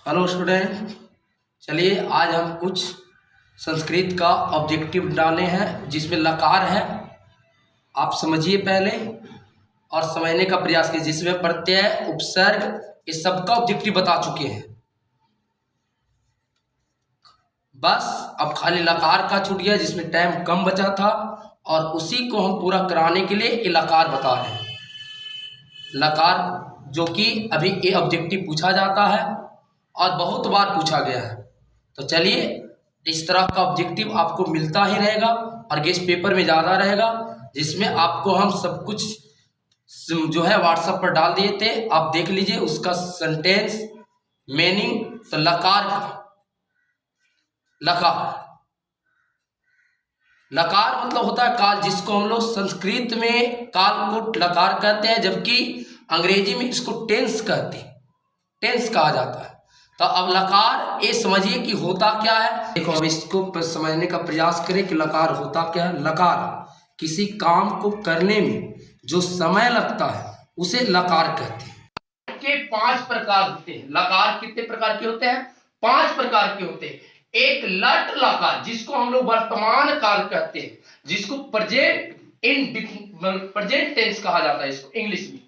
Hello student, चलिए आज हम कुछ संस्कृत का ऑब्जेक्टिव डाले हैं जिसमें लकार है। आप समझिए पहले और समझने का प्रयास कीजिए। जिसमें प्रत्यय, उपसर्ग इस सब का ऑब्जेक्टिव बता चुके हैं। बस अब खाली लकार का छूट गया जिसमें टाइम कम बचा था और उसी को हम पूरा कराने के लिए ये लकार बता रहे हैं। लकार जो कि अभी ये ऑब्जेक्टिव पूछा जाता है और बहुत बार पूछा गया है। तो चलिए, इस तरह का ऑब्जेक्टिव आपको मिलता ही रहेगा और गेस्ट पेपर में ज़्यादा रहेगा, जिसमें आपको हम सब कुछ जो है व्हाट्सएप पर डाल दिए थे। आप देख लीजिए उसका सेंटेंस मीनिंग। तो लकार लकार लकार मतलब होता है काल, जिसको हम लोग संस्कृत में काल को लकार कहते हैं, जबकि अंग्रेजी में इसको टेंस कहते हैं। टेंस कहा जाता है। तो अब लकार ये समझिए कि होता क्या है। देखो, अब इसको समझने का प्रयास करें कि लकार होता क्या है। लकार किसी काम को करने में जो समय लगता है उसे लकार कहते हैं। के 5 प्रकार होते हैं। लकार कितने प्रकार के होते हैं? 5 प्रकार के होते हैं। एक लट लकार, जिसको हम लोग वर्तमान काल कहते हैं, जिसको प्रेजेंट टेंस कहा जाता है इसको इंग्लिश में।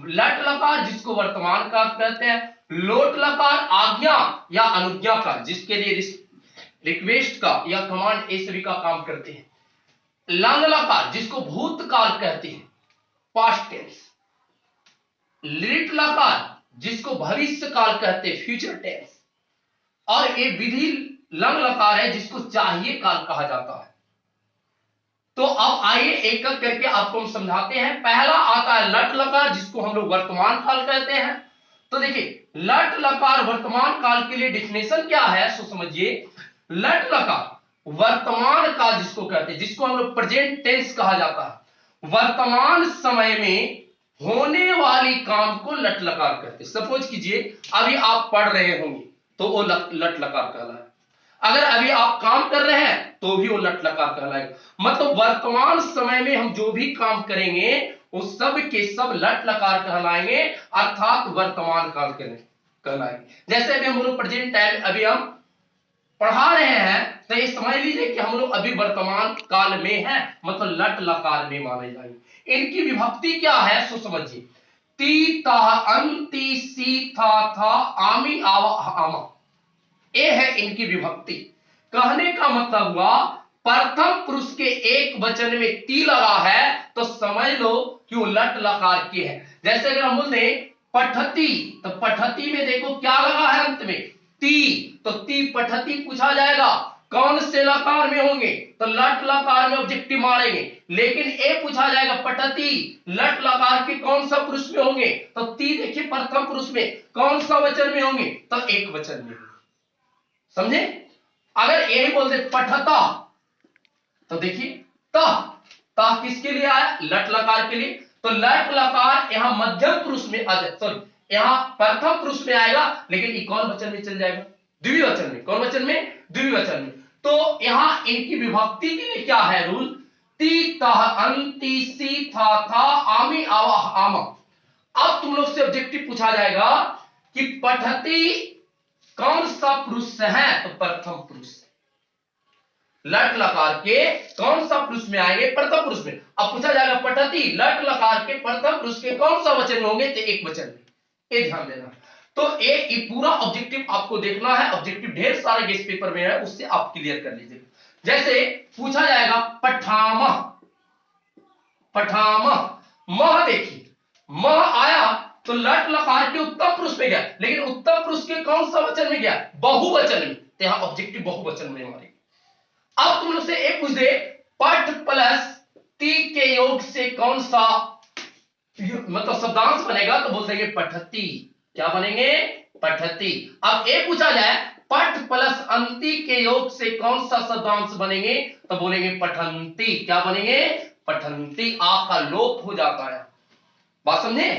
लट लकार जिसको वर्तमान काल कहते हैं। लोट लकार आज्ञा या अनुज्ञा का, जिसके लिए रिक्वेस्ट का या कमांड ये सभी का काम करते हैं। लंग लकार जिसको भूतकाल कहते हैं, पास्ट टेंस। लिट लकार जिसको भविष्य काल कहते हैं, फ्यूचर टेंस। और ये विधि लंग लकार है जिसको चाहिए काल कहा जाता है। तो अब आइए एक एक करके आपको हम समझाते हैं। पहला आता है लट लकार, जिसको हम लोग वर्तमान काल कहते हैं। तो देखिए, लट लकार वर्तमान काल के लिए डेफिनेशन क्या है सो समझिए। लट लकार वर्तमान काल जिसको कहते हैं, जिसको हम लोग प्रेजेंट टेंस कहा जाता है, वर्तमान समय में होने वाली काम को लट लकार कहते हैं। सपोज कीजिए अभी आप पढ़ रहे होंगे तो वो लट लकार कहलाए। अगर अभी आप काम कर रहे हैं तो भी वो लट लकार कहलाएगा। मतलब वर्तमान समय में हम जो भी काम करेंगे उस सब के सब लट लकार कहलाएंगे, अर्थात वर्तमान काल कहलाएंगे। जैसे अभी हम लोग प्रेजेंट टाइम अभी हम पढ़ा रहे हैं, तो ये समझ लीजिए कि हम लोग अभी वर्तमान काल में हैं, मतलब लट लकार में माने जाएंगे। इनकी विभक्ति क्या है सो समझिए। ती ता अंति सी था आमी आवा आमा, ये है इनकी विभक्ति। कहने का मतलब हुआ प्रथम पुरुष के एक वचन में ती लगा है तो समझ लो कि वो लट लकार के है। जैसे अगर हम बोलते पठती, तो पठती में देखो क्या लगा है अंत में, ती। तो ती पठती पूछा जाएगा कौन से लकार में होंगे, तो लट लकार में ऑब्जेक्टिव मारेंगे। लेकिन ए पूछा जाएगा पठती लट लकार के कौन सा पुरुष में होंगे, तो ती देखिए प्रथम पुरुष में कौन सा वचन में होंगे, तो एक वचन में। समझे? अगर यही बोलते पठता, तो देखिए ता किसके लिए आया, लट लकार के लिए। तो लट लकार यहां मध्यम पुरुष में सॉरी यहां प्रथम पुरुष में आएगा, लेकिन ये कौन वचन में चल जाएगा, द्वितीय वचन में। कौन वचन में? द्वितीय वचन में। तो यहां इनकी विभक्ति के लिए क्या है रूल, ती तह अंति सी था आमी आवा आमा। अब तुम लोग से ऑब्जेक्टिव पूछा जाएगा कि पठती कौन सा पुरुष है, तो प्रथम पुरुष। लट लकार के कौन सा पुरुष में आएंगे, प्रथम पुरुष में। अब पूछा जाएगा पठती लट लकार के प्रथम पुरुष के कौन सा वचन में होंगे, तो एक वचन में। ये ध्यान देना। तो ये पूरा ऑब्जेक्टिव आपको देखना है। ऑब्जेक्टिव ढेर सारे गेस्ट पेपर में है, उससे आप क्लियर कर लीजिए। जैसे पूछा जाएगा पठामा, पठामा मह, देखिए मह आया तो लट लकार के उत्तम पुरुष में गया, लेकिन उत्तम पुरुष के कौन सा वचन में गया, बहुवचन में। तो यहां ऑब्जेक्टिव बहुवचन में मारेंगे। अब तुम लोग से एक पूछ दे पठ प्लस ती के योग से कौन सा मतलब शब्दांश बनेगा, तो बोल देंगे पठती। क्या बनेंगे? पठती। अब एक पूछा जाए पठ प्लस अंति के योग से कौन सा शब्दांश बनेंगे, तो बोलेंगे पठंती। क्या बनेंगे? पठंती। आ का लोप हो जाता है। बात समझे?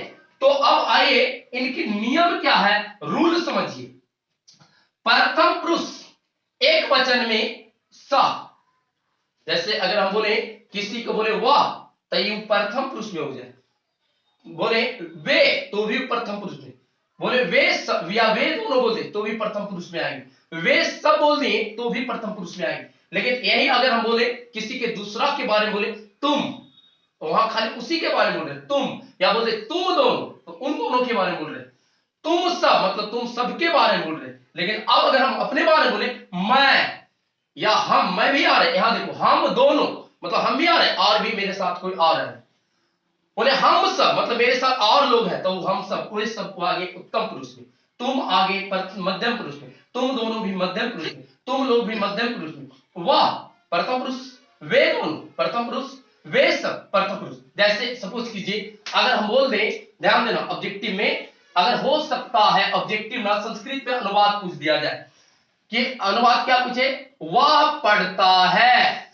तो अब आइए इनकी नियम क्या है, रूल समझिए। प्रथम पुरुष एक वचन में सा, जैसे अगर हम बोले किसी को बोले वह, तो ये प्रथम पुरुष में हो जाए। बोले वे, तो भी प्रथम पुरुष में। बोले वे सब या वे दोनों बोल दे तो भी प्रथम पुरुष में आएंगे, वे सब बोल दिए तो भी प्रथम पुरुष में आएंगे। लेकिन यही अगर हम बोले किसी के दूसरा के बारे में बोले तुम, तो वहां खाली उसी के बारे में बोल रहे तुम, या बोलते तुम दोनों तो उन दोनों के बारे में बोल रहे, तुम सब मतलब तुम सबके बारे में बोल रहे। लेकिन अब अगर हम अपने बारे में बोले मैं या हम, मैं भी आ रहे, यहां देखो हम दोनों मतलब हम भी आ रहे और भी मेरे साथ कोई और है। बोले हम सब मतलब मेरे साथ और लोग हैं, तो हम सब कोई सबको आगे उत्तम पुरुष में, तुम आगे मध्यम पुरुष में, तुम दोनों भी मध्यम पुरुष में, तुम लोग भी मध्यम पुरुष में, वह प्रथम पुरुष, वे दोनों प्रथम पुरुष, वे सब प्रथम पुरुष। जैसे सपोज कीजिए अगर हम बोल दें, ध्यान देना ऑब्जेक्टिव में अगर हो सकता है ऑब्जेक्टिव ना संस्कृत में अनुवाद पूछ दिया जाए कि अनुवाद क्या पूछे, वह पढ़ता है,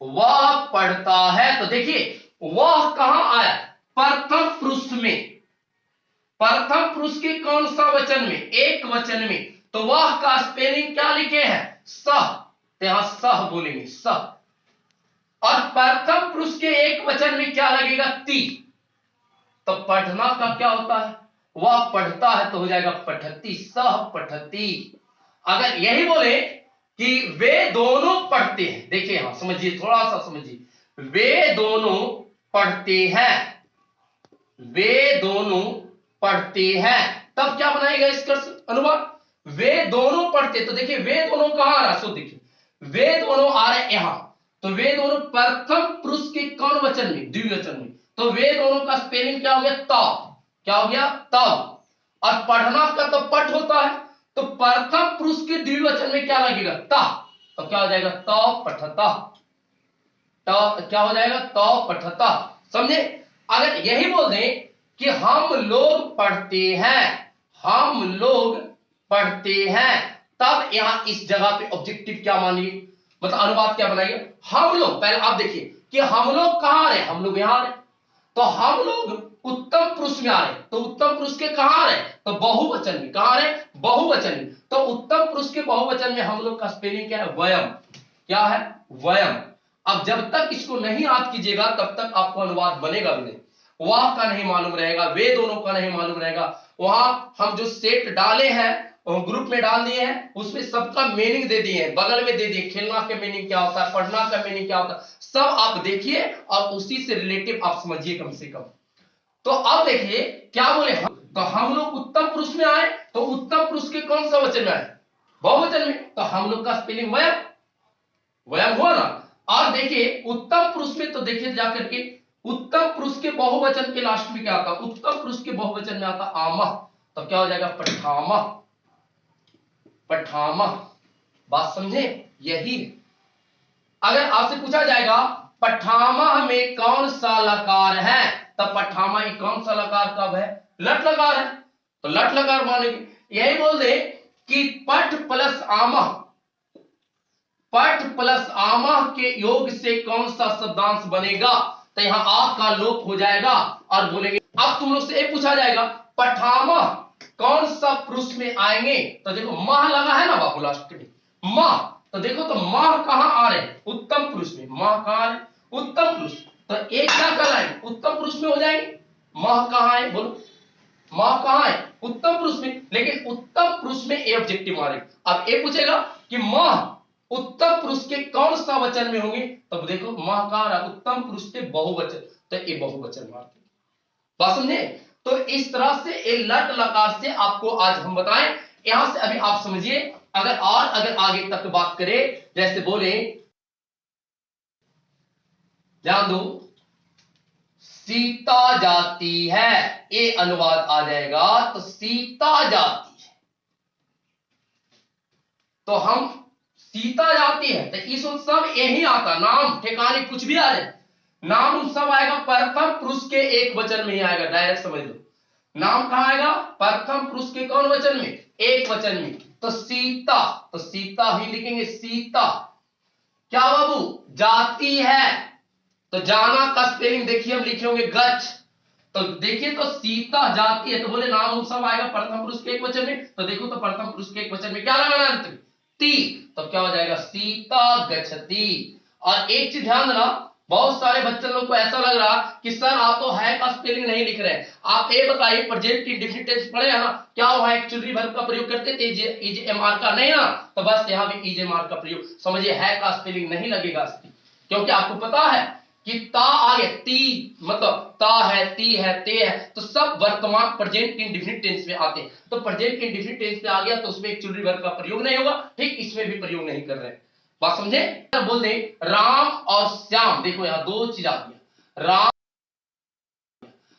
वह पढ़ता है, तो देखिए वह कहां आया, प्रथम पुरुष में, प्रथम पुरुष के कौन सा वचन में, एक वचन में, तो वह का स्पेलिंग क्या लिखे हैं सह, तो यहां सह बोलेंगे सह। और प्रथम पुरुष के एक वचन में क्या लगेगा ती, तो पढ़ना का क्या होता है, वह पढ़ता है तो हो जाएगा पठती, सह पठती। अगर यही बोले कि वे दोनों पढ़ते हैं, देखिए यहां समझिए थोड़ा सा समझिए, वे दोनों पढ़ते हैं, वे दोनों पढ़ते हैं, तब क्या बनाएगा इसका अनुवाद, वे दोनों पढ़ते, तो देखिए वे दोनों कहां आ रहा, सो देखिए वे दोनों आ रहे यहां, तो वे दोनों प्रथम पुरुष के कौन वचन में, द्विवचन में, तो वे दोनों का स्पेलिंग क्या हो गया तब, क्या हो गया तब। और पढ़ना का तो पठ होता है, तो प्रथम पुरुष के द्विवचन में क्या लगेगा ता, तो क्या हो जाएगा तो पठता, तो क्या हो जाएगा तो पठता, समझे। अगर यही बोल दें कि हम लोग पढ़ते हैं, हम लोग पढ़ते हैं, तब यहां इस जगह पे ऑब्जेक्टिव क्या मानिए, मतलब अनुवाद क्या बनाइए, हम लोग, पहले आप देखिए कि हम लोग कहां आ रहे, हम लोग यहां आ रहे, तो हम लोग उत्तम पुरुष में आ रहे, तो उत्तम पुरुष के कहां आ रहे, तो बहुवचन में, कहां आ रहे बहुवचन में, तो उत्तम पुरुष के बहुवचन में हम लोग का स्पेलिंग क्या है वयम, क्या है वयम। अब जब तक इसको नहीं याद कीजिएगा तब तक आपको अनुवाद बनेगा भी नहीं, वह का नहीं मालूम रहेगा, वे दोनों का नहीं मालूम रहेगा, वहां हम जो सेट डाले हैं ग्रुप में डाल दिए हैं, उसमें सबका मीनिंग दे दिए हैं, बगल में दे दिए खेलना का मीनिंग क्या होता है, पढ़ना का मीनिंग क्या होता है, सब आप देखिए और उसी से रिलेटिव आप समझिए कम से कम। तो अब देखिए क्या बोले हम, तो हम लोग उत्तम पुरुष में आए, तो उत्तम पुरुष के कौन सा वचन में आए बहुवचन में, तो हम लोग का स्पेलिंग वयम, वयम हुआ ना। और देखिए उत्तम पुरुष में, तो देखिए जाकर के उत्तम पुरुष के बहुवचन के लास्ट में क्या आता, उत्तम पुरुष के बहुवचन में आता आमह, तो क्या हो जाएगा पठामह, पठामह। बात समझे, यही है। अगर आपसे पूछा जाएगा पठामह में कौन सा लकार है, तब पठामह में कौन सा लकार कब है, लट लकार है, तो लट लकार मानेंगे। यही बोल दे कि पठ प्लस आमह, पठ प्लस आमह के योग से कौन सा शब्दांश बनेगा, तो यहां आ का लोप हो जाएगा और बोलेंगे। अब तुम लोग से एक पूछा जाएगा पठामह कौन सा पुरुष में आएंगे, तो देखो माह लगा है ना बाबू लास्ट में, माह, तो देखो तो माह कहां आ रहे उत्तम पुरुष में, माह कहां आ रहे उत्तम पुरुष, तो एक क्या कहलाएंगे उत्तम पुरुष में हो जाएंगे, माह कहां है बोलो, माह कहां है उत्तम पुरुष में, लेकिन उत्तम पुरुष में ए ऑब्जेक्टिव मारे। अब ए पूछेगा कि माह उत्तम पुरुष के कौन सा वचन में होंगे, तब देखो माह कहां रहा उत्तम पुरुष के बहुवचन, तो ए बहुवचन मारते, बात समझे। तो इस तरह से ए लट लकार से आपको आज हम बताएं, यहां से अभी आप समझिए। अगर आगे तक बात करें, जैसे बोले ध्यान दो, सीता जाती है, ये अनुवाद आ जाएगा, तो सीता जाती है, तो हम सीता जाती है, तो इस उत्सव यही आता, नाम ठिकाने कुछ भी आ जाए, नाम सब आएगा प्रथम पुरुष के एक वचन में ही आएगा, डायरेक्ट समझ लो। नाम कहां आएगा प्रथम पुरुष के कौन वचन में, एक वचन में, तो सीता, तो सीता ही लिखेंगे सीता। क्या बाबू जाती है, तो जाना का स्पेलिंग देखिए हम लिखे होंगे गच, तो देखिए तो सीता जाती है, तो बोले नाम सब आएगा प्रथम पुरुष के एक वचन में, तो देखो तो प्रथम पुरुष के एक वचन में क्या लगाना अंत ती, तो क्या हो जाएगा सीता गच्छति। और एक चीज ध्यान देना, बहुत सारे बच्चे लोग को ऐसा लग रहा कि सर आप तो है का स्पेलिंग नहीं लिख रहे हैं। आप ये बताइए प्रेजेंट इंडेफिनिट टेंस पढ़े हैं ना, क्या वहां एक्चुअली वर्ब का प्रयोग करते थे इज एम आर का? नहीं ना, तो बस यहाँ भी इज एम आर का प्रयोग, समझिए है का स्पेलिंग नहीं लगेगा, क्योंकि आपको पता है कि ता आगे ती, मतलब ता है, ती है, ते है, तो सब वर्तमान प्रेजेंट इंडेफिनिट टेंस में आते हैं। तो प्रेजेंट इंडेफिनिट टेंस में आ गया तो उसमें एक्चुअली वर्ब का प्रयोग नहीं होगा, ठीक इसमें भी प्रयोग नहीं कर रहे हैं, बात समझे? बोल दे राम और श्याम, देखो यहां दो चीज आ गया,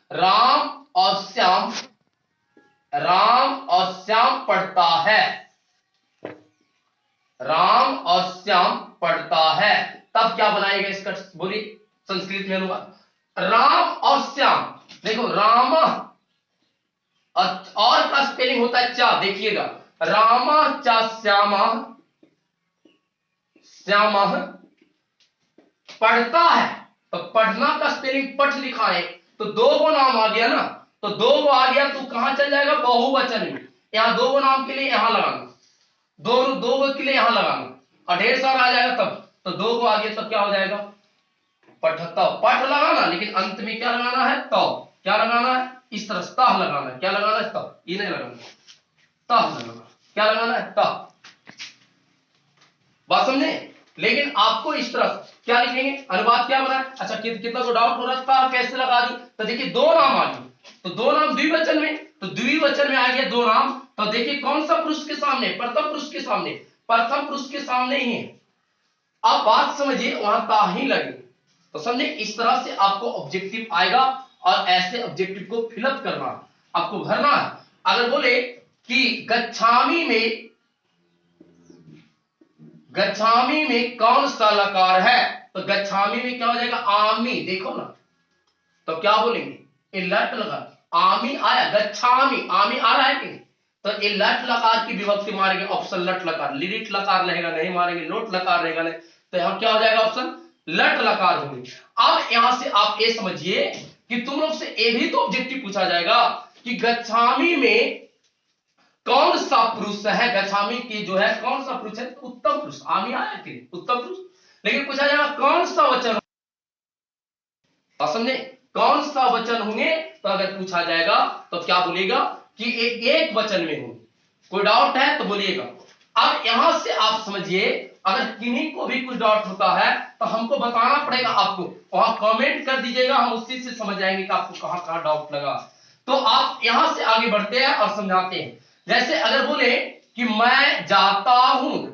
राम और श्याम, राम और श्याम पढ़ता है, राम और श्याम पढ़ता है, तब क्या बनाएगा इसका, बोली संस्कृत में अनुवाद, राम और श्याम, देखो राम और का स्पेलिंग होता है चा, देखिएगा रामा चा श्यामा, श्यामा पढ़ता है, तो पढ़ना का स्पेलिंग पठ लिखा है, तो दो गो नाम आ गया ना, तो दो गो आ गया तो कहां चल जाएगा, बहुवचन में, यहां दो गो नाम के लिए यहां लगाना, दो गो के लिए यहां लगाना, और ढेर सारा आ जाएगा तब, तो दो गो आ गया तब क्या हो जाएगा, पठतव, पठ लगाना, लेकिन अंत में क्या लगाना है, तव, क्या लगाना है, इस तरह तह लगाना है, क्या लगाना है, तव, ये नहीं लगाना, तह लगाना, क्या लगाना है, तह, बात समझे? लेकिन आपको इस तरफ क्या लिखेंगे, अनुवाद क्या बना है, अच्छा कितना को डाउट हो रहा था कैसे लगा दी, तो देखिए दो नाम आ गए, तो दो नाम द्विवचन में, तो द्विवचन में आ गया दो नाम, तो देखिए कौन सा पुरुष के सामने, प्रथम पुरुष के सामने, प्रथम पुरुष के सामने ही है, अब बात समझिए वहां ता ही लगे, तो समझे इस तरह से आपको ऑब्जेक्टिव आएगा, और ऐसे ऑब्जेक्टिव को फिलअप करना आपको भरना है। अगर बोले कि गच्छामी में, गच्छामी में कौन सा लकार है, तो गच्छामी में क्या हो जाएगा, आमी, देखो ना, तो क्या बोलेंगे, ये लट लगा, आमी आया, गच्छामी, आमी आ रहा है कि नहीं, तो ये लट लकार की विभक्ति मारेंगे, ऑप्शन लट लकार, लिरिट लकार रहेगा नहीं मारेंगे, लोट लकार रहेगा नहीं, तो यहां क्या हो जाएगा ऑप्शन लट लकार होंगे। अब यहां से आप ये समझिए कि तुम लोग से ये भी तो ऑब्जेक्टिव पूछा जाएगा कि गच्छामी में कौन सा पुरुष है, गच्छामी की जो है कौन सा पुरुष है, उत्तम पुरुष, आमी आया कि उत्तम पुरुष, लेकिन पूछा जाएगा कौन सा वचन, समझे कौन सा वचन होंगे, तो अगर पूछा जाएगा तो क्या बोलेगा कि एक वचन में होंगे, कोई डाउट है तो बोलिएगा। अब यहां से आप समझिए अगर किन्हीं को भी कुछ डाउट होता है तो हमको बताना पड़ेगा, आपको वहां कमेंट कर दीजिएगा, हम उसी से समझ जाएंगे कि आपको कहां कहां डाउट लगा। तो आप यहां से आगे बढ़ते हैं और समझाते हैं, जैसे अगर बोले कि मैं जाता हूं,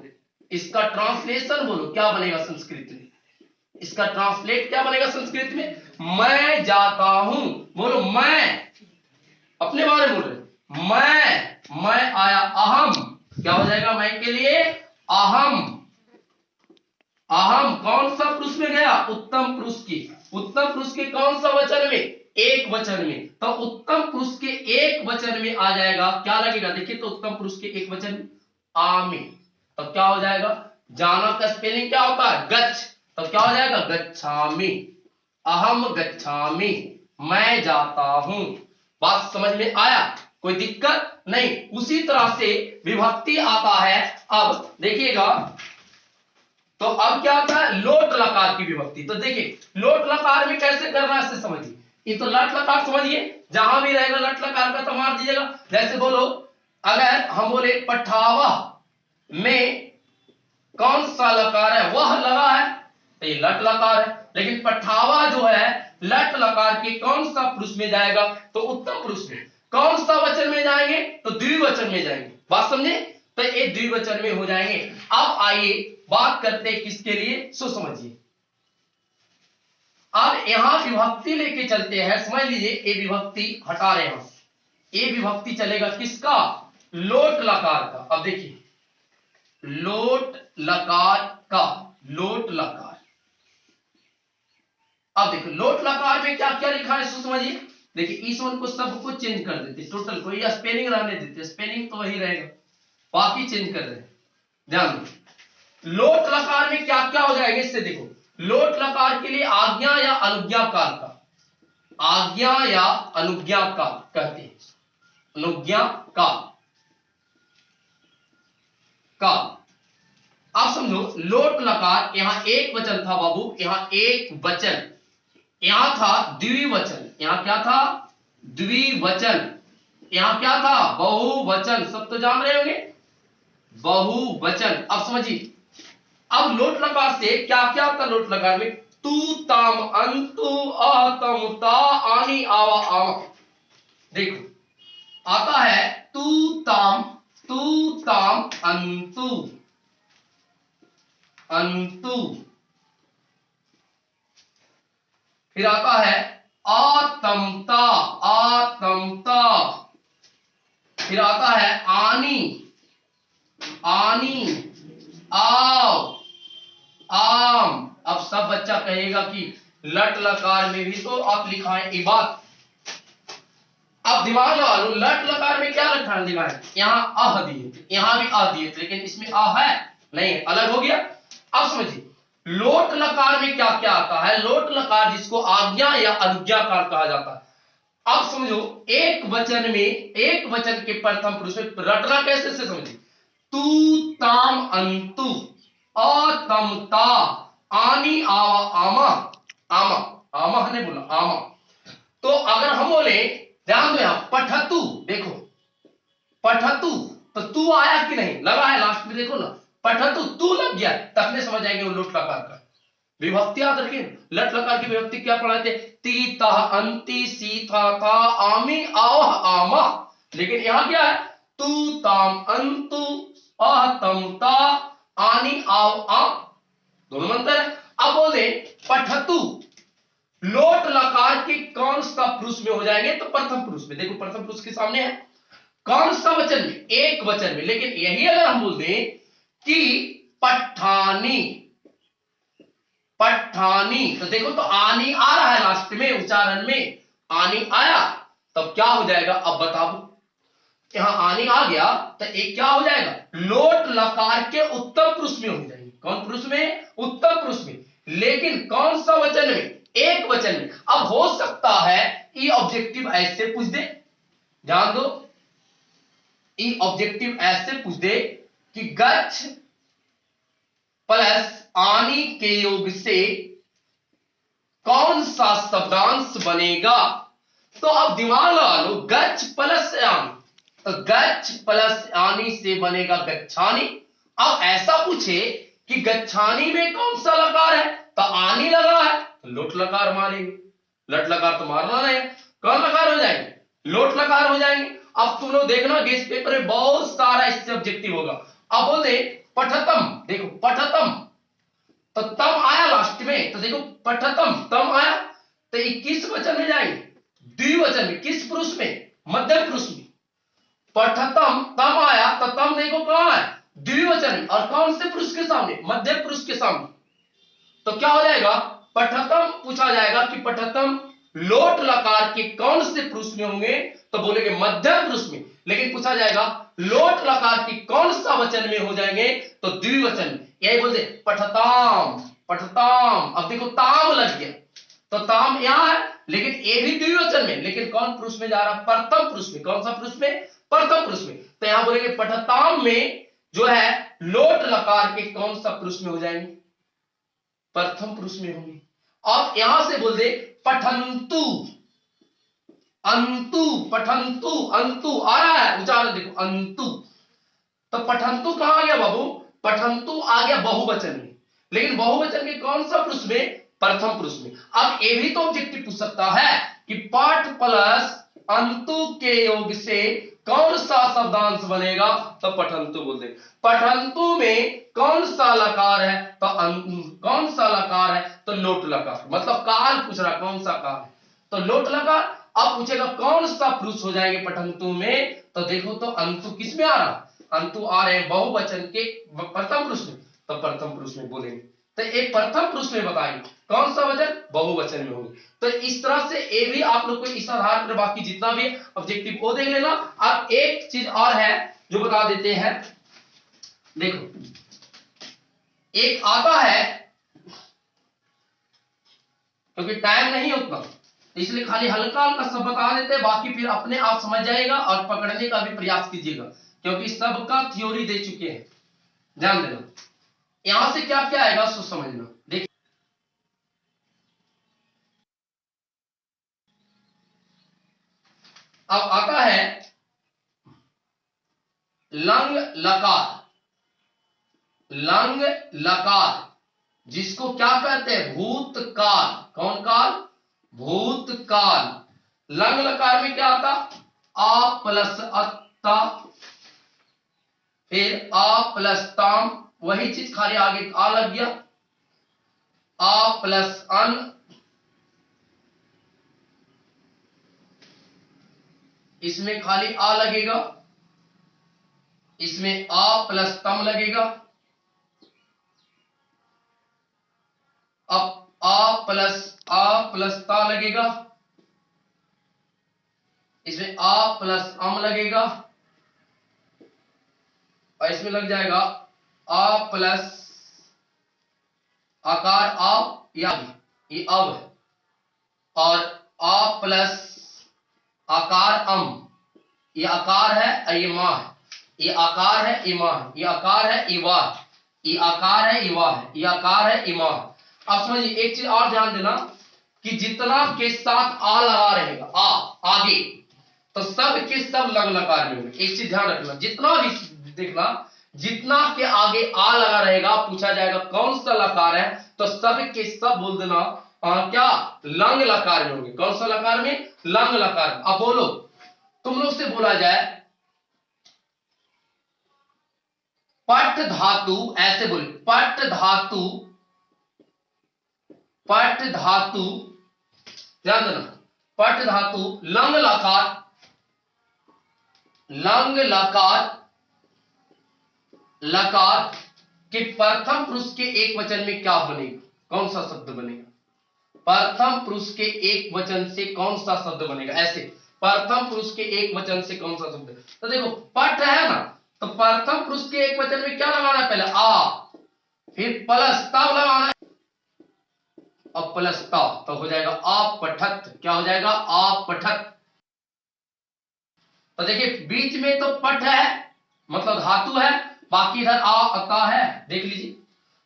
इसका ट्रांसलेशन बोलो क्या बनेगा संस्कृत में, इसका ट्रांसलेट क्या बनेगा संस्कृत में, मैं जाता हूं, बोलो मैं, अपने बारे में बोल रहे, मैं आया, अहम, क्या हो जाएगा मैं के लिए, अहम, अहम कौन सा पुरुष में गया, उत्तम पुरुष की, उत्तम पुरुष के कौन सा वचन में, एक वचन में, तो उत्तम पुरुष के एक वचन में आ जाएगा, क्या लगेगा देखिए, तो उत्तम पुरुष के एक वचन में आमी, तो क्या हो जाएगा, जाना का स्पेलिंग क्या होता है, गच्छ, तो क्या हो जाएगा गच्छामि, अहम गच्छामि, मैं जाता हूं, बात समझ में आया, कोई दिक्कत नहीं। उसी तरह से विभक्ति आता है, अब देखिएगा, तो अब क्या आता है, लोट लकार की विभक्ति, तो देखिए लोट लकार में कैसे करना है इससे समझिए, ये तो लट लकार समझिए, जहां भी रहेगा लट लकार का तो मार दीजिएगा, जैसे बोलो अगर हम बोले पठावा में कौन सा लकार है, वह लगा है, तो ये लट लकार है, लेकिन पठावा जो है लट लकार के कौन सा पुरुष में जाएगा, तो उत्तम पुरुष में, कौन सा वचन में जाएंगे, तो द्विवचन में जाएंगे, बात समझे, तो ये द्विवचन में हो जाएंगे। अब आइए बात करते हैं किसके लिए, सो समझिए, अब यहां विभक्ति लेके चलते हैं, समझ लीजिए ये विभक्ति हटा रहे हैं, ये विभक्ति चलेगा किसका, लोट लकार का। अब देखिए लोट लकार का, लोट लकार, अब देखो लोट लकार में क्या क्या लिखा है इसको समझिए, देखिए इस वन को सब कुछ चेंज कर देते टोटल को, या स्पेलिंग रहने देते, स्पेलिंग तो वही रहेगा, बाकी चेंज कर रहे हैं, ध्यान दो, लोट लकार में क्या क्या हो जाएगा इससे देखो, लोट लकार के लिए आज्ञा या अनुज्ञा काल का, आज्ञा या अनुज्ञा काल कहते हैं, अनुज्ञा काल, काल, आप समझो, लोट लकार, यहां एक वचन था बाबू, यहां एक वचन, यहां था द्विवचन, यहां क्या था, द्विवचन, यहां क्या था, बहुवचन, सब तो जान रहे होंगे, बहुवचन। अब समझिए, अब लोट लकार से क्या क्या आता लोट लकार में, तू ताम अंतु अतम ता आनी आवा आवा। देखो आता है तू ताम अंतु अंतु, फिर आता है आतमता आतमता, फिर आता है आनी आनी आव आम। अब सब बच्चा कहेगा कि लट लकार में भी तो आप लिखाएं ये बात। अब दिमाग लगा लो, लट लकार में क्या लक्षण दिखाए, यहां अह दिए थे, यहां भी अह दिए थे, लेकिन इसमें अह है नहीं, अलग हो गया। अब समझिए, लोट लकार में क्या क्या आता है, लोट लकार जिसको आज्ञा या अनुज्ञाकार कहा जाता है। अब समझो, एक वचन में, एक वचन के प्रथम पुरुष में रटना कैसे से समझिए, तू ताम अंतु अतमता आनी आवा आमा आमा, आमा ने बोला आमा। तो अगर हम बोले, ध्यान दो यहां, पठतु, देखो पठतु, तो तू आया कि नहीं, लगा है लास्ट में, देखो ना, पठतु तू लग गया, तखने समझ आएंगे वो लोट लकार का विभक्ति। याद रखिए, लट लकार की विभक्ति क्या पढ़ाए थे, ती ता अंति सी था था आमी आह आमा। लेकिन यहां क्या है, तू ताम अंतु अह तम ता आनी आव आ, दोनों मंत्र है। अब बोले पठतु, लोट लकार के कौन सा पुरुष में हो जाएंगे, तो प्रथम पुरुष में। देखो प्रथम पुरुष के सामने है, कौन सा वचन में, एक वचन में। लेकिन यही अगर हम बोल दें कि पठानी पठानी, तो देखो तो आनी आ रहा है लास्ट में, उच्चारण में आनी आया, तब क्या हो जाएगा, अब बताओ, यहां आनी आ गया तो एक क्या हो जाएगा, लोट लकार के उत्तम पुरुष में हो जाएंगे। कौन पुरुष में, उत्तम पुरुष में। लेकिन कौन सा वचन में, एक वचन में। अब हो सकता है ये ऑब्जेक्टिव ऐसे पूछ दे, ध्यान दो, ये ऑब्जेक्टिव ऐसे पूछ दे कि गच्छ प्लस आनी के योग से कौन सा शब्दांश बनेगा। तो अब दिमाग लगा लो, गच्छ प्लस आनी, तो गच्छ प्लस आनी से बनेगा गच्छानी। अब ऐसा पूछे कि गच्छानी में कौन सा लकार है, तो आनी लगा है, तो लोट लकार मारेंगे, लट लकार तो मारना नहीं, कौन लकार हो जाएंगे, लोट लकार हो जाएंगे। अब तुम लोग देखना गेस्ट पेपर में बहुत सारा इससे ऑब्जेक्टिव होगा। अब बोले पठतम, देखो पठतम, तो तम आया लास्ट में, तो देखो पठतम तम आया, तो 21 वचन में जाएंगे, द्विवचन में, किस पुरुष में, मध्यम पुरुष में। पठतम तम आया, तो तम देखो कहां है, द्विवचन में, और कौन से पुरुष के सामने, मध्यम पुरुष के सामने। तो क्या हो जाएगा, पठतम पूछा जाएगा कि पठतम लोट लकार के कौन से पुरुष में होंगे, तो बोलेंगे मध्यम पुरुष में। लेकिन पूछा जाएगा लोट लकार की कौन सा वचन में हो जाएंगे, तो द्विवचन में। यही बोलते पठताम पठताम। अब देखो ताम लग गया, तो ताम यहां है, लेकिन ये भी द्विवचन में, लेकिन कौन पुरुष में जा रहा, प्रथम पुरुष में। कौन सा पुरुष में, प्रथम पुरुष में। तो यहां बोलेंगे पठताम में जो है लोट लकार के कौन सा पुरुष में हो जाएंगे, प्रथम पुरुष में होंगे। अब यहां से बोल दे पठंतु अंतु, पठंतु अंतु आ रहा है उच्चारण, देखो अंतु, तो पठंतु कहां आ गया बाबू, पठंतु आ गया बहुवचन में, लेकिन बहुवचन के कौन सा पुरुष में, प्रथम पुरुष में। अब ये भी तो ऑब्जेक्टिव पूछ सकता है कि पठ प्लस अंतु के योग से कौन सा शब्दांश बनेगा, तो पठंतु बोल दे। पठंतु में कौन सा लकार है, तो कौन सा लकार है, तो लोट लकार, मतलब काल पूछ रहा कौन सा काल है, तो लोट लकार। अब पूछेगा कौन सा पुरुष हो जाएंगे पठंतु में, तो देखो तो अंतु किस में आ रहा, अंतु आ रहे हैं बहुवचन के प्रथम पुरुष में, तो प्रथम पुरुष में बोलेंगे। तो एक प्रथम पुरुष में बताएंगे कौन सा वचन, बहुवचन में होंगे। तो इस तरह से ये भी आप लोग को इस आधार पर, बाकी जितना भी ऑब्जेक्टिव वो देख लेना। अब एक चीज और है जो बता देते हैं, देखो एक आता है, क्योंकि टाइम नहीं उतना, इसलिए खाली हल्का हल्का सब बता देते हैं, बाकी फिर अपने आप समझ जाएगा और पकड़ने का भी प्रयास कीजिएगा, क्योंकि सबका थ्योरी दे चुके हैं, ध्यान देना। यहां से क्या क्या आएगा सो समझना। देखिए अब आता है लंग लकार। लंग लकार जिसको क्या कहते हैं, भूतकाल। कौन काल? भूतकाल। लंग लकार में क्या आता? आ प्लस अत्ता, फिर आ प्लस ताम, वही चीज खाली आगे आ लग गया। आ प्लस अन, इसमें खाली आ लगेगा, इसमें आ प्लस तम लगेगा। अब आ प्लस ता लगेगा, इसमें आ प्लस अम लगेगा, और इसमें लग जाएगा आ प्लस आकार आप, ये अब है, और आ प्लस आकार अम, ये आकार है और ये मां है, ये आकार है इमा है, ये आकार है इवा, ये आकार है इवा है, ये आकार है इमा है। अब समझिए एक चीज और ध्यान देना कि जितना के साथ आ लगा रहेगा, आ आगे, तो सब के सब लंग लकार में होंगे। एक चीज ध्यान रखना, जितना भी देखना, जितना के आगे आ लगा रहेगा, पूछा जाएगा कौन सा लकार है, तो सब के सब बोल देना क्या लंग लकार में होंगे। कौन सा लकार में? लंग लकार में। अब बोलो, तुम लोग से बोला जाए पट धातु, ऐसे बोले पट धातु, पट धातु, ध्यान देना, पट धातु लंग लकार, लंग लकार, लकार के प्रथम पुरुष के एक वचन में क्या बनेगा? कौन सा शब्द बनेगा? प्रथम पुरुष के एक वचन से कौन सा शब्द बनेगा? ऐसे प्रथम पुरुष के एक वचन से कौन सा शब्द? तो देखो पट है ना, तो प्रथम पुरुष के एक वचन में क्या लगाना है? पहले आ, फिर प्लस तब लगाना है, अब प्लस ता, तो हो जाएगा अपठत। क्या हो जाएगा? अपठत। तो देखिए बीच में तो पट है, मतलब धातु है, बाकी इधर आ अता है, देख लीजिए।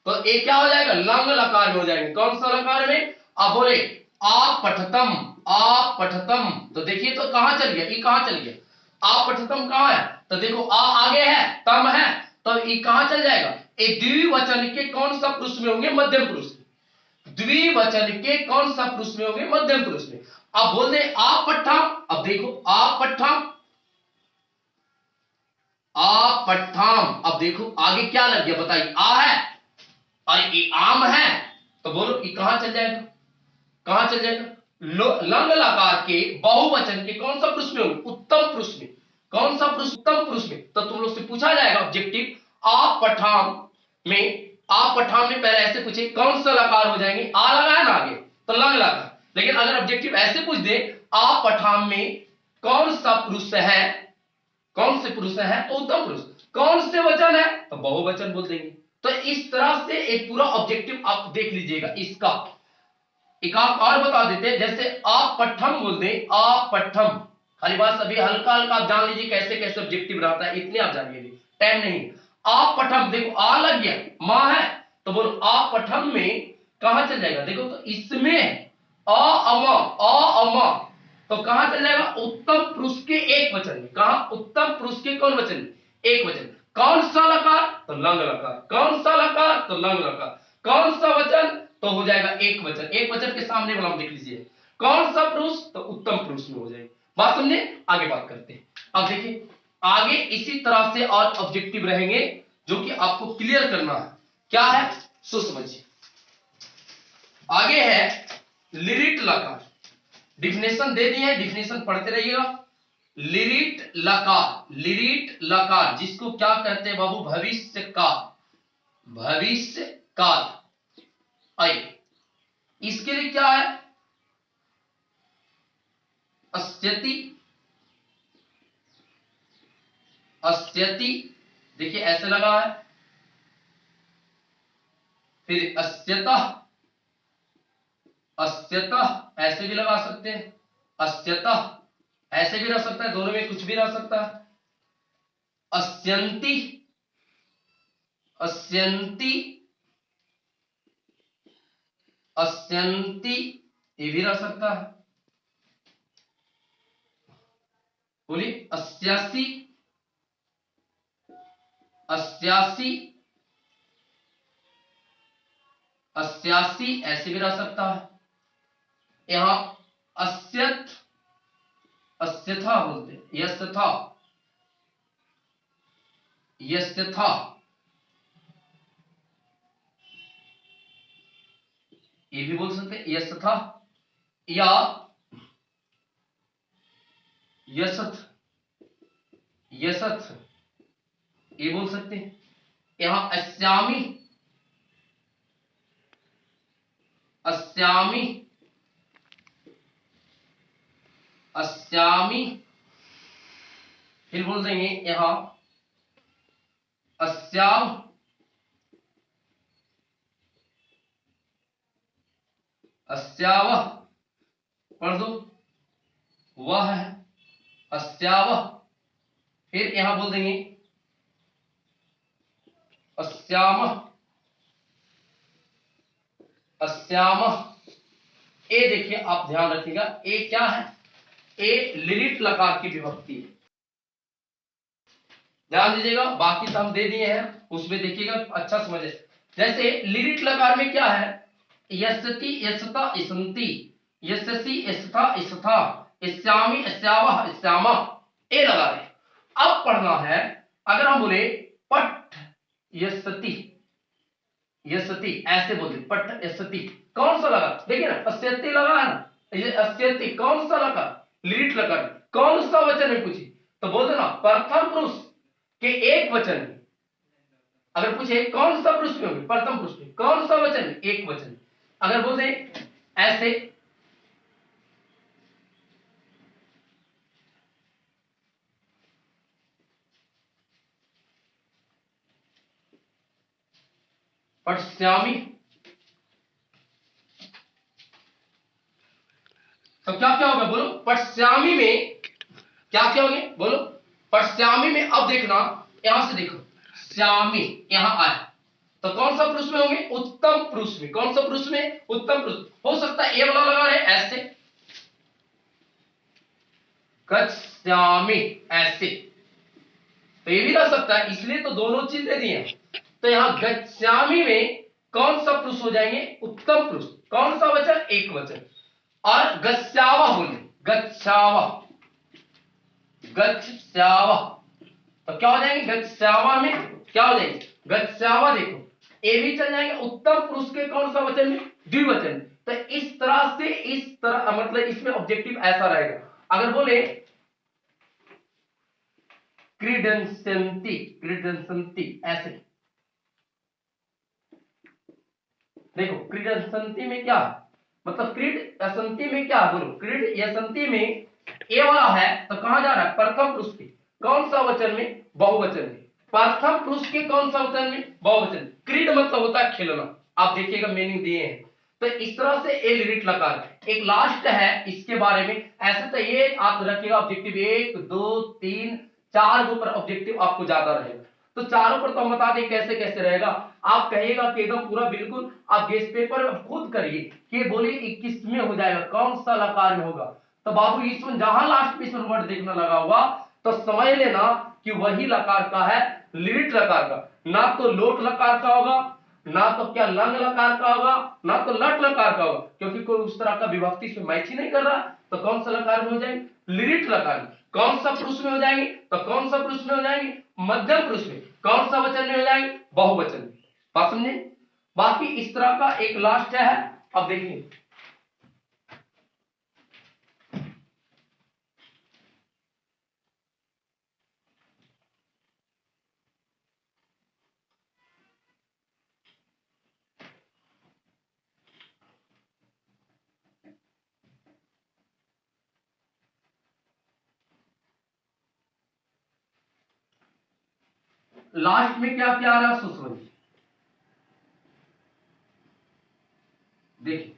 तो एक क्या हो जाएगा? लंग लकार में हो जाएंगे। कौन सा लकार में? अब बोले आपठतम, आपठतम, तो देखिए तो कहां चल गया? ये कहां चल गया? आपठतम कहां है? तो देखो आ आगे है, तम है, तो ये कहां चल जाएगा? एक द्विवचन के कौन सा पुरुष में होंगे? मध्यम पुरुष में। द्विवचन के कौन सा पुरुष में होंगे? मध्यम पुरुष में। अब बोल दे आपठम, अब देखो आपठम, आपठाम, अब देखो आगे क्या लग गया बताइए? आ है और ये आम है, तो बोलो ये कहां चल जाएगा? कहां चल जाएगा? लंग लकार के बहुवचन के कौन सा पुरुष में होंगे? उत्तम पुरुष में। कौन सा पुरुष? उत्तम पुरुष में। तो तुम लोग से पूछा जाएगा ऑब्जेक्टिव आप पठाम में, आप पठाम में पहले ऐसे पूछे कौन सा लकार हो जाएंगे? आ लगा है ना आगे, तो लंग लकार। लेकिन अगर ऑब्जेक्टिव ऐसे पूछ दे आप पठाम में कौन सा पुरुष है, कौन से पुरुष है, तो उत्तम पुरुष। कौन से वचन है, तो बहुवचन बोल देंगे। तो इस तरह से एक पूरा ऑब्जेक्टिव आप देख लीजिएगा। इसका एक आप और बता देते हैं, जैसे आप पठम बोल दे, आप पठम, खाली बात अभी हल्का हल्का आप जान लीजिए कैसे कैसे ऑब्जेक्टिव रहता है, इतने आप जानिए, टाइम नहीं। आप पठम, देखो आ लग गया, मां है, तो बोलो आप पठम में कहां चल जाएगा? देखो तो इसमें अ अमा, तो कहां चल जाएगा? उत्तम पुरुष के एक वचन में। कहां? उत्तम पुरुष के कौन वचन में? एक वचन। कौन सा लकार? तो लंग लकार। कौन सा लकार? तो लंग लकार। कौन सा वचन? तो हो जाएगा एक वचन। एक वचन के सामने वाला हम देख लीजिए कौन सा पुरुष? तो उत्तम पुरुष में हो जाएगी। बात समझे? आगे बात करते हैं। अब देखिए आगे इसी तरह से और ऑब्जेक्टिव रहेंगे जो कि आपको क्लियर करना है। क्या है सो समझिए। आगे है लिरिट लकार। डिफिनेशन दे दिए हैं, डिफिनेशन पढ़ते रहिएगा। लिरिट लकार, लिरिट लकार जिसको क्या कहते हैं बाबू? भविष्य काल, भविष्य काल। आइए इसके लिए क्या है? अस्यति, अस्यति, देखिए ऐसे लगा है, फिर अस्यतः, अस्यतः ऐसे भी लगा सकते हैं, अस्यतः ऐसे भी रह सकता है, दोनों में कुछ भी रह सकता है। अस्यन्ति, अस्यन्ति, अस्यन्ति, ये भी रह सकता है। बोलिए, अस्यासी, अस्यासी, अस्यासी, ऐसे भी रह सकता है। यहां अस्यथ, अस्यथा बोलते, यस्यथा, यस्यथा, ये भी बोल सकते हैं यस्यथा, या यसथ, यसथ, ये बोल सकते हैं। यहां अस्यामी, अस्यामी, अस्यामी, फिर बोल देंगे यहां अस्याम, अस्यावह, पढ़ दो, वह है अस्यावह। फिर यहां बोल देंगे अस्यामह, अस्यामह। ए देखिए, आप ध्यान रखिएगा, ए क्या है? ए लिरिट लकार की विभक्ति है। ध्यान दीजिएगा, बाकी तो हम दे दिए हैं, उसमें देखिएगा अच्छा समझे। जैसे लिरिट लकार में क्या है? यस्ति, यस्ता, इसंति, यस्सि, यस्था, इसथा, इस्यामि, इस्यावह, इस्यामः, ए लगा रहे। अब पढ़ना है, अगर हम बोले पट यस्ति, यस्ति, ऐसे बोलते पट यस्ति, कौन सा लगा? देखिए ना, अस्यति लगा है ना, ये अस्यति कौन सा लगा? लिरिट लकार, कौन सा वचन में पूछी तो बोल देना प्रथम पुरुष के एक वचन में। अगर पूछे कौन सा पुरुष में होगी, प्रथम पुरुष में, कौन सा वचन में, एक वचन में। अगर बोल दे ऐसे, पट्यामी, तो क्या क्या होगा बोलो? पट्यामी में क्या क्या होंगे बोलो? पट्यामी में, अब देखना, यहां से देखो, श्यामी यहां आए तो कौन सा पुरुष में होंगे? उत्तम पुरुष में। कौन सा पुरुष में? उत्तम पुरुष। हो सकता है ए वाला लगा रहे ऐसे, गच्छामि ऐसे, तो ये भी रह सकता है, इसलिए तो दोनों चीज दे दिए। तो यहां गच्छामि में कौन सा पुरुष हो जाएंगे? उत्तम पुरुष। कौन सा वचन? एक वचन। और गच्छावा बोले, गच्छावा, गच्छावा, तो क्या हो जाएंगे? गच्छावा में क्या हो जाएंगे? गच्छावा, देखो ए भी चल जाएंगे उत्तम पुरुष के कौन सा वचन में? द्विवचन। तो इस तरह से, इस तरह मतलब इसमें ऑब्जेक्टिव ऐसा रहेगा। अगर बोले क्रीडंसन्ति, क्रीडंसन्ति, ऐसे देखो, क्रीडंसन्ति में क्या है? मतलब क्रीड असंति में क्या है बोलो? क्रीड असंति में ए वाला है तो कहां जा रहा है? प्रथम पुरुष के कौन सा वचन में? बहुवचन में। प्रथम पुरुष के कौन सा वचन में? बहुवचन। क्रीड मतलब होता है खेलना। आप देखिएगा मीनिंग दिए हैं। तो इस तरह से ए लिरिट लकार। एक लास्ट है इसके बारे में, ऐसे तो ये आप रखिएगा ऑब्जेक्टिव 1 2 3 4 के ऊपर ऑब्जेक्टिव आपको ज्यादा रहेगा। तो चारों पर तो हम बता दें कैसे कैसे रहेगा। आप कहिएगा कि एकदम पूरा बिल्कुल आप गेस्ट पेपर खुद करिए कि बोलिए 21 में हो जाएगा, कौन सा लकार में होगा। तो बाबू इसमें जहां लास्ट में इसमें वर्ड देखना लगा हुआ तो समझ लेना कि वही लकार का है, लिरिट लकार का। ना तो लोट लकार का होगा, ना तो क्या लंग लकार का होगा, ना तो लट लकार का होगा, क्योंकि कोई उस तरह का विभक्ति से मैच ही नहीं कर रहा। तो कौन सा लकार में हो जाएंगे? लिरिट लकार में। कौन सा पुरुष में हो जाएंगे? तो कौन सा पुरुष में हो जाएंगे? मध्यम पुरुष में। कौन सा वचन में हो जाएंगे? बहुवचन में। बात समझे? बाकी इस तरह का एक लास्ट है। अब देखिए, लास्ट में क्या क्या आ रहा है सो समझिए। देखिए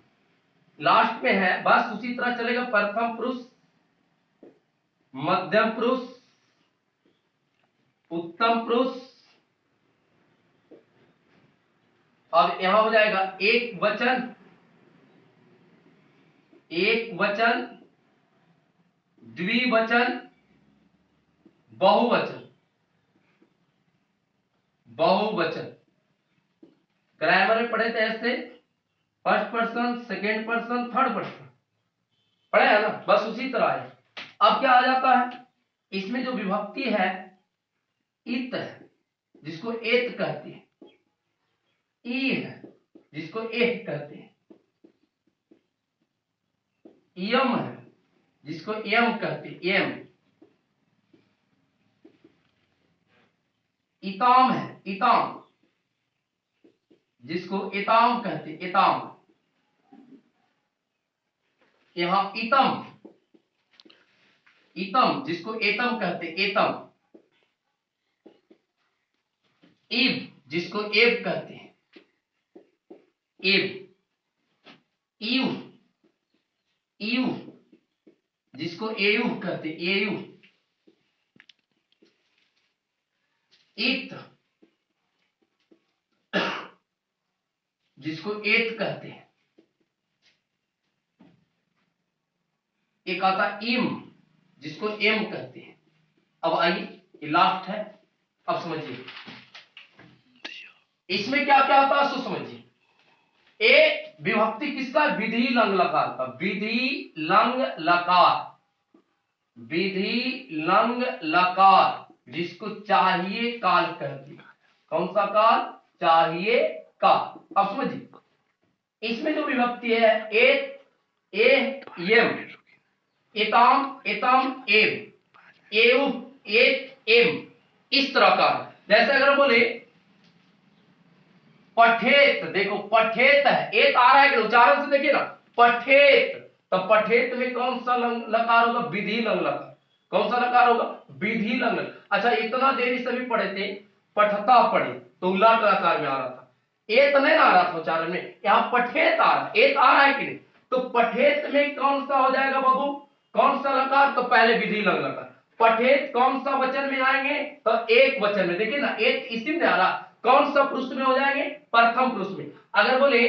लास्ट में है, बस उसी तरह चलेगा। प्रथम पुरुष, मध्यम पुरुष, उत्तम पुरुष। अब यहां हो जाएगा एक वचन, एक वचन, द्विवचन, बहुवचन। बहुवचन ग्रामर में पढ़े थे ऐसे, first person, second person, third person पढ़े है ना, बस उसी तरह है। अब क्या आ जाता है, इसमें जो विभक्ति है इत है जिसको एत कहते हैं, ई है जिसको एह कहते हैं, यम है जिसको यम कहते हैं, यम। इताम है, इताम जिसको इताम कहते हैं, इताम। यहां इतम, इतम जिसको एतम कहते हैं, एतम। इब जिसको एब कहते हैं, एब। इयु, इयु जिसको एयु कहते हैं, एयु। इत जिसको एत कहते हैं। एक आता इम जिसको एम कहते हैं। अब आइए, ये लास्ट है, अब समझिए इसमें क्या क्या आता है, सो समझिए। ए विभक्ति किसका, विधि लंग लकार का, विधि लंग लकार, विधि लंग लकार जिसको चाहिए काल कहते हैं। कौन सा काल, चाहिए काल। अब समझिए इसमें जो विभक्ति है ए, एम, एताम, एतम, एम, एउ, एत, एम, इस तरह का। जैसे अगर बोले पठेत, देखो पठेत है, एत आ रहा है कि उच्चारण से देखिए ना, पठेत, तो पठेत में कौन सा लकार होगा, विधि लंग लकार। कौन सा लकार होगा, विधि लंग। अच्छा इतना देरी से भी पढ़े थे, पठता पढ़े तो उल्लाट लकार में आ रहा था, एत नहीं आ रहा था उच्चारण में, यहां पठेत आ रहा, एत आ रहा है कि नहीं, तो पठेत में कौन सा हो जाएगा बाबू, कौन सा लकार, तो पहले विधि लंग लकार। पठेत कौन सा वचन में आएंगे, तो एक वचन में, देखिए ना एक इसी में आ रहा, कौन सा पुरुष में हो जाएंगे, प्रथम पुरुष में। अगर बोले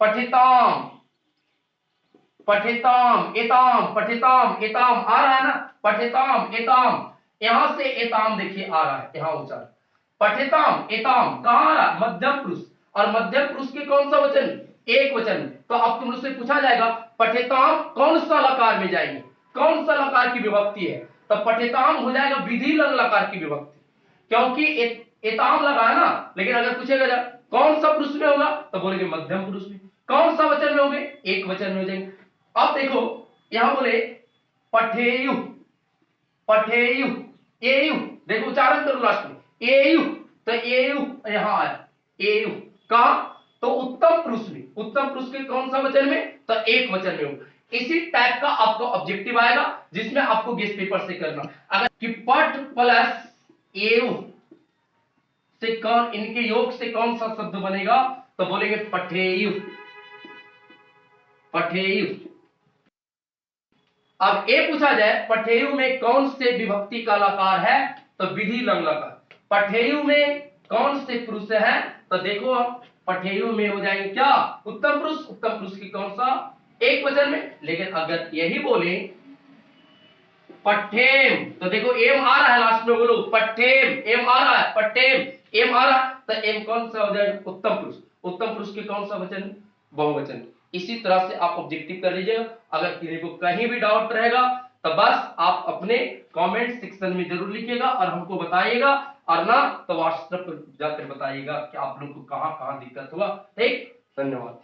पठिताम, पठिताम, एताम, पठिताम, एताम आ रहा है ना, पठिताम, एताम, यहां से एताम देखिए आ रहा है, यहां उच्चारण पठिताम, एताम कहां आ रहा, मध्यम पुरुष, और मध्यम पुरुष के कौन सा वचन, एक वचन। तो अब तुम से पूछा जाएगा पठिताम कौन सा लकार में जाएंगे, कौन सा लकार की विभक्ति है, तो पठिताम हो जाएगा विधि लंग लकार की विभक्ति, क्योंकि एताम लगा है ना। लेकिन अगर पूछेगा जा कौन सा पुरुष में होगा, तो बोलेंगे मध्यम पुरुष में। कौन सा वचन में होंगे, एक वचन में हो जाएंगे। अब देखो यहां बोले पठेयु, पठेयु, एयु, देखो उच्चारण करो लास्ट में, एयु, तो एयु यहां आया, एयु कहा, तो उत्तम पुरुष में, उत्तम पुरुष के कौन सा वचन में, तो एक वचन में होगा। इसी टाइप का आपको ऑब्जेक्टिव आएगा जिसमें आपको गेस्ट पेपर से करना, अगर कि पट प्लस एयु से कौन, इनके योग से कौन सा शब्द बनेगा, तो बोलेंगे पठेयु, पठेयु। अब ए पूछा जाए पठेयु में कौन से विभक्ति का लकार है, तो विधि लंग लकार। पठेयु में कौन से पुरुष है, तो देखो पठेयु में हो जाएंगे क्या, उत्तम पुरुष, उत्तम पुरुष की कौन सा, एक वचन में। लेकिन अगर यही बोले पठेम, तो देखो एम आ रहा है लास्ट में, बोलो पठेम, एम आ रहा है, पठेम एम आ रहा है, तो एम कौन सा हो जाएगा, उत्तम पुरुष। उत्तम पुरुष के कौन सा वचन, बहुवचन। इसी तरह से आप ऑब्जेक्टिव कर लीजिएगा। अगर किसी को कहीं भी डाउट रहेगा तो बस आप अपने कमेंट सेक्शन में जरूर लिखिएगा और हमको बताइएगा, और ना तो व्हाट्सएप पर जाकर बताइएगा कि आप लोग को कहां कहां दिक्कत हुआ। ठीक, धन्यवाद।